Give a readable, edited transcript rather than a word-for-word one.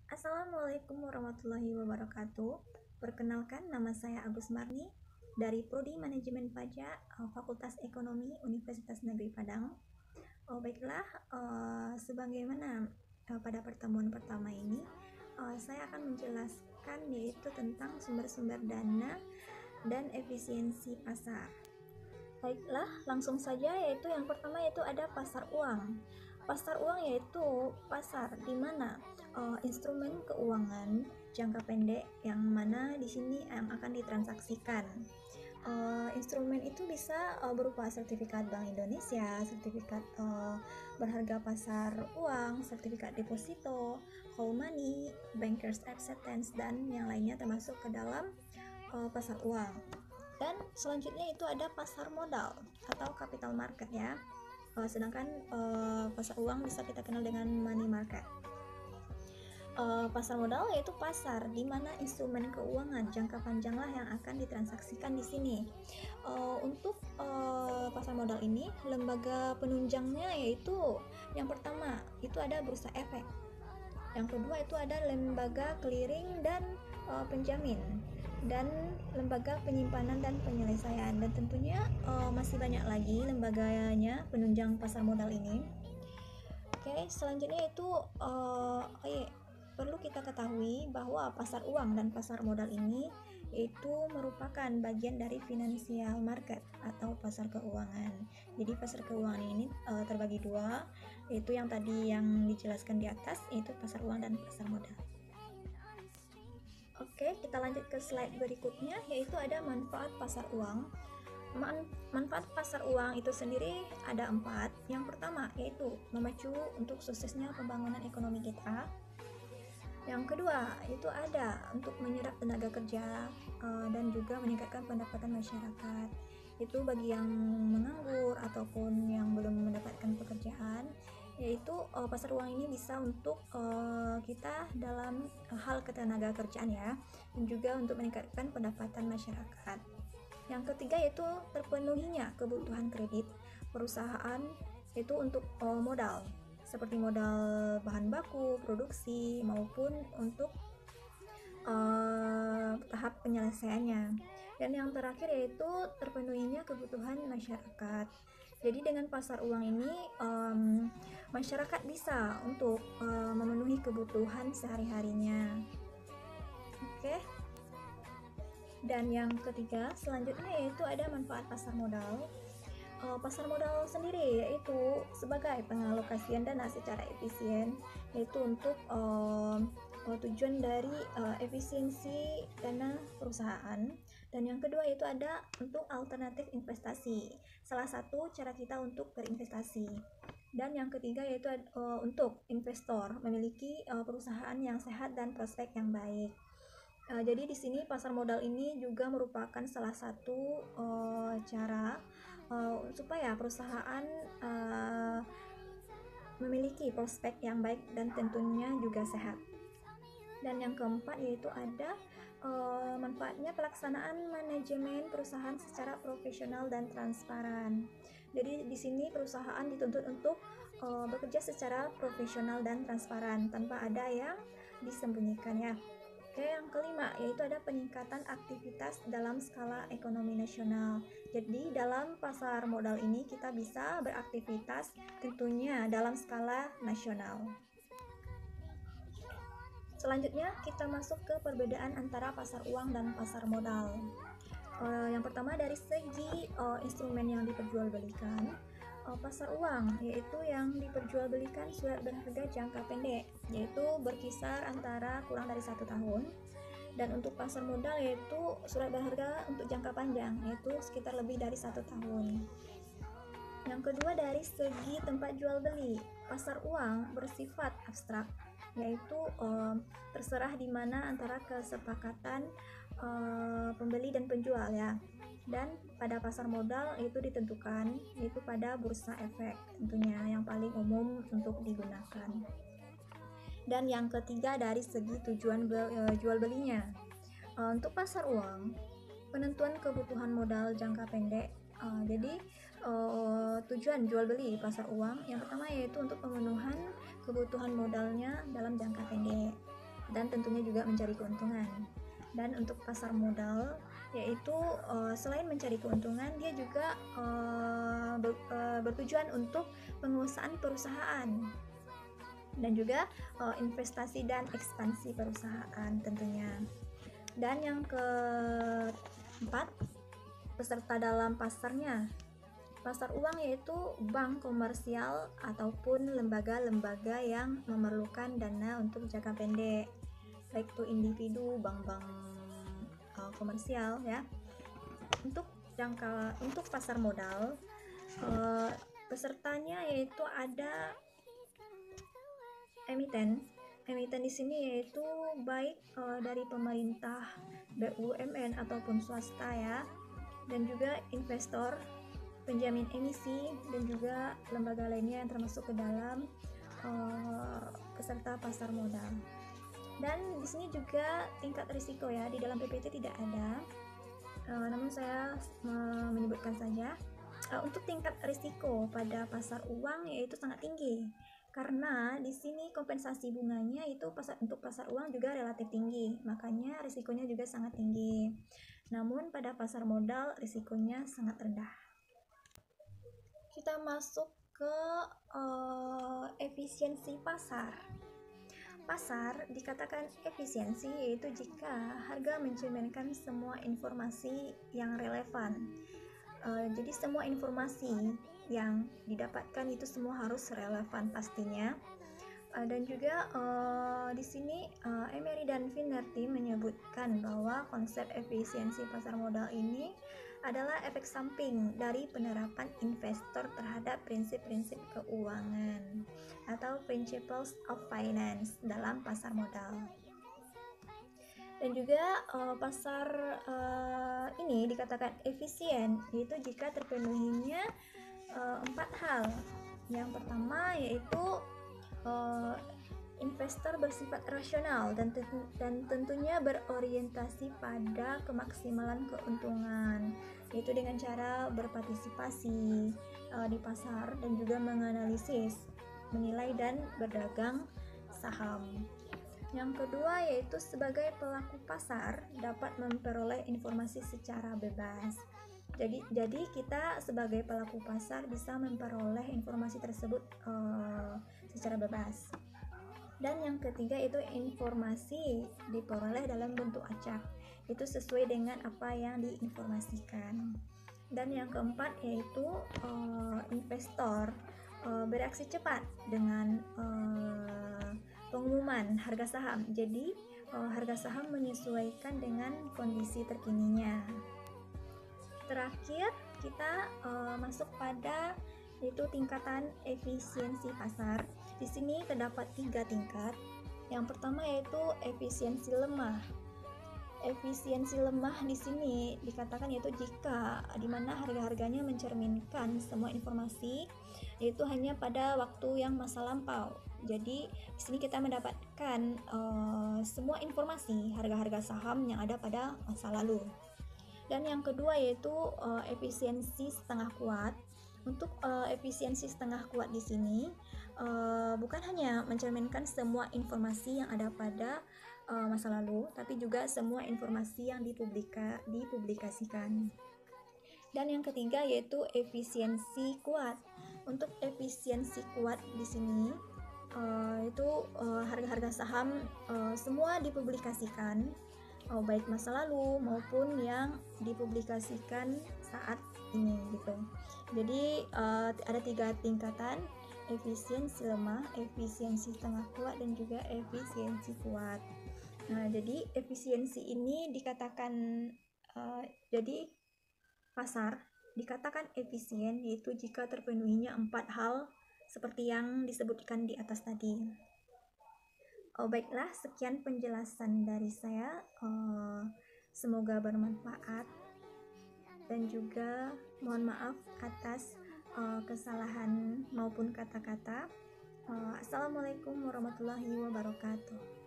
Assalamualaikum warahmatullahi wabarakatuh. Perkenalkan, nama saya Agus Marni dari Prodi Manajemen Pajak, Fakultas Ekonomi Universitas Negeri Padang. Baiklah, sebagaimana pada pertemuan pertama ini, saya akan menjelaskan yaitu tentang sumber-sumber dana dan efisiensi pasar. Baiklah, langsung saja yaitu yang pertama yaitu ada pasar uang. Pasar uang yaitu pasar di mana instrumen keuangan jangka pendek yang mana di sini yang akan ditransaksikan. Instrumen itu bisa berupa sertifikat Bank Indonesia, sertifikat berharga pasar uang, sertifikat deposito, call money, bankers acceptance, dan yang lainnya termasuk ke dalam pasar uang. Dan selanjutnya itu ada pasar modal atau capital market ya. Sedangkan pasar uang bisa kita kenal dengan money market. Pasar modal yaitu pasar di mana instrumen keuangan jangka panjang lah yang akan ditransaksikan di sini. Untuk pasar modal ini, lembaga penunjangnya yaitu yang pertama itu ada bursa efek. Yang kedua itu ada lembaga clearing dan penjamin, dan lembaga penyimpanan dan penyelesaian, dan tentunya masih banyak lagi lembaganya penunjang pasar modal ini. Oke, selanjutnya itu perlu kita ketahui bahwa pasar uang dan pasar modal ini itu merupakan bagian dari financial market atau pasar keuangan. Jadi pasar keuangan ini terbagi dua, yaitu yang tadi yang dijelaskan di atas, yaitu pasar uang dan pasar modal. Oke, kita lanjut ke slide berikutnya, yaitu ada manfaat pasar uang. Manfaat pasar uang itu sendiri ada 4. Yang pertama yaitu memacu untuk suksesnya pembangunan ekonomi kita. Yang kedua itu ada untuk menyerap tenaga kerja dan juga meningkatkan pendapatan masyarakat. Itu bagi yang menganggur ataupun yang belum mendapatkan pekerjaan, yaitu pasar uang ini bisa untuk kita dalam hal ketenaga kerjaan ya, dan juga untuk meningkatkan pendapatan masyarakat. Yang ketiga yaitu terpenuhinya kebutuhan kredit perusahaan itu untuk modal, seperti modal bahan baku, produksi, maupun untuk tahap penyelesaiannya. Dan yang terakhir yaitu terpenuhinya kebutuhan masyarakat. Jadi dengan pasar uang ini masyarakat bisa untuk memenuhi kebutuhan sehari-harinya. Oke. Dan yang ketiga selanjutnya yaitu ada manfaat pasar modal. Pasar modal sendiri yaitu sebagai pengalokasian dana secara efisien, yaitu untuk tujuan dari efisiensi dana perusahaan. Dan yang kedua yaitu ada untuk alternatif investasi, salah satu cara kita untuk berinvestasi. Dan yang ketiga yaitu untuk investor memiliki perusahaan yang sehat dan prospek yang baik. Jadi di sini pasar modal ini juga merupakan salah satu cara supaya perusahaan memiliki prospek yang baik dan tentunya juga sehat. Dan yang keempat yaitu ada manfaatnya pelaksanaan manajemen perusahaan secara profesional dan transparan. Jadi di sini perusahaan dituntut untuk bekerja secara profesional dan transparan tanpa ada yang disembunyikan ya. Oke, yang kelima yaitu ada peningkatan aktivitas dalam skala ekonomi nasional. Jadi dalam pasar modal ini kita bisa beraktivitas tentunya dalam skala nasional. Selanjutnya kita masuk ke perbedaan antara pasar uang dan pasar modal. Yang pertama dari segi instrumen yang diperjualbelikan. Pasar uang yaitu yang diperjualbelikan surat berharga jangka pendek, yaitu berkisar antara kurang dari 1 tahun. Dan untuk pasar modal yaitu surat berharga untuk jangka panjang, yaitu sekitar lebih dari 1 tahun. Yang kedua dari segi tempat jual beli. Pasar uang bersifat abstrak, yaitu terserah di mana antara kesepakatan pembeli dan penjual ya. Dan pada pasar modal itu ditentukan yaitu pada bursa efek, tentunya yang paling umum untuk digunakan. Dan yang ketiga dari segi tujuan jual belinya. Untuk pasar uang, penentuan kebutuhan modal jangka pendek. Jadi tujuan jual beli di pasar uang yang pertama yaitu untuk pemenuhan kebutuhan modalnya dalam jangka pendek. dan tentunya juga mencari keuntungan. Dan untuk pasar modal yaitu selain mencari keuntungan, dia juga bertujuan untuk penguasaan perusahaan dan juga investasi dan ekspansi perusahaan tentunya. Dan yang keempat, peserta dalam pasarnya. Pasar uang yaitu bank komersial ataupun lembaga-lembaga yang memerlukan dana untuk jangka pendek, baik itu individu, bank-bank komersial ya. Untuk pasar modal, pesertanya yaitu ada emiten. Emiten di sini yaitu baik dari pemerintah, BUMN ataupun swasta ya, dan juga investor, penjamin emisi, dan juga lembaga lainnya yang termasuk ke dalam peserta pasar modal. Dan di sini juga tingkat risiko ya, di dalam PPT tidak ada, namun saya menyebutkan saja. Untuk tingkat risiko pada pasar uang yaitu sangat tinggi, karena di sini kompensasi bunganya itu untuk pasar uang juga relatif tinggi, makanya risikonya juga sangat tinggi. Namun pada pasar modal risikonya sangat rendah. Kita masuk ke efisiensi pasar. Pasar dikatakan efisiensi yaitu jika harga mencerminkan semua informasi yang relevan. Jadi semua informasi yang didapatkan itu semua harus relevan pastinya. Dan juga di sini Emery dan Finnerty menyebutkan bahwa konsep efisiensi pasar modal ini adalah efek samping dari penerapan investor terhadap prinsip-prinsip keuangan atau principles of finance dalam pasar modal. Dan juga pasar ini dikatakan efisien yaitu jika terpenuhinya 4 hal. Yang pertama yaitu investor bersifat rasional dan tentunya berorientasi pada kemaksimalan keuntungan, yaitu dengan cara berpartisipasi di pasar dan juga menganalisis, menilai dan berdagang saham. Yang kedua yaitu sebagai pelaku pasar dapat memperoleh informasi secara bebas. Jadi kita sebagai pelaku pasar bisa memperoleh informasi tersebut secara bebas. Dan yang ketiga itu informasi diperoleh dalam bentuk acak, itu sesuai dengan apa yang diinformasikan. Dan yang keempat yaitu investor bereaksi cepat dengan pengumuman harga saham. Jadi harga saham menyesuaikan dengan kondisi terkininya. Terakhir kita masuk pada yaitu tingkatan efisiensi pasar. Di sini terdapat 3 tingkat. Yang pertama yaitu efisiensi lemah. Efisiensi lemah di sini dikatakan yaitu jika di mana harga-harganya mencerminkan semua informasi, yaitu hanya pada waktu yang masa lampau. Jadi di sini kita mendapatkan semua informasi harga-harga saham yang ada pada masa lalu. Dan yang kedua yaitu efisiensi setengah kuat. Untuk efisiensi setengah kuat di sini bukan hanya mencerminkan semua informasi yang ada pada masa lalu, tapi juga semua informasi yang dipublikasikan. Dan yang ketiga yaitu efisiensi kuat. Untuk efisiensi kuat di sini itu harga-harga saham semua dipublikasikan, baik masa lalu maupun yang dipublikasikan saat ini gitu. Jadi ada 3 tingkatan: efisiensi lemah, efisiensi setengah kuat, dan juga efisiensi kuat. Nah, jadi efisiensi ini dikatakan jadi pasar dikatakan efisien yaitu jika terpenuhinya 4 hal seperti yang disebutkan di atas tadi. Baiklah, sekian penjelasan dari saya. Semoga bermanfaat dan juga mohon maaf atas kesalahan maupun kata-kata. Assalamualaikum warahmatullahi wabarakatuh.